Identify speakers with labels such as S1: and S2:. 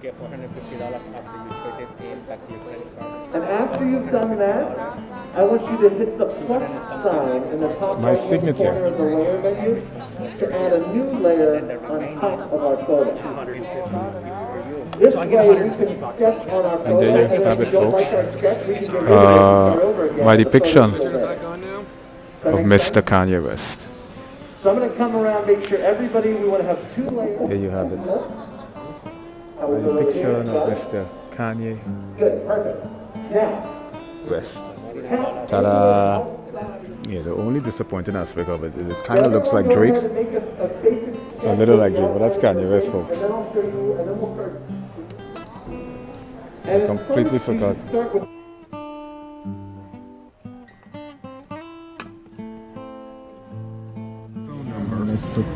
S1: get $450 after you purchase and back to your credit card.
S2: And after you've done that, I want you to hit the plus sign in the top
S3: My
S2: right
S3: signature.
S2: corner of the layer menu to add a new layer on top of our photo. This way we can sketch on our photo.
S3: And there you
S2: and
S3: have
S2: if
S3: it,
S2: you don't
S3: folks.
S2: like our sketch, we can get rid of it and start over again
S3: My
S2: with the
S3: depiction
S2: photo still there.
S3: of Mr. Kanye West.
S2: So I'm going to come around, make sure everybody, we want to have 2 layers.
S3: There you have it.
S2: How we
S3: My
S2: go
S3: depiction
S2: here,
S3: of
S2: done.
S3: Mr. Kanye
S2: Good, perfect. Now,
S3: West.
S2: tap
S3: Ta-da! Yeah, the only disappointing aspect of it is it kind of looks like Drake. A little like Drake, but that's Kanye West, folks. I completely forgot. Let's look.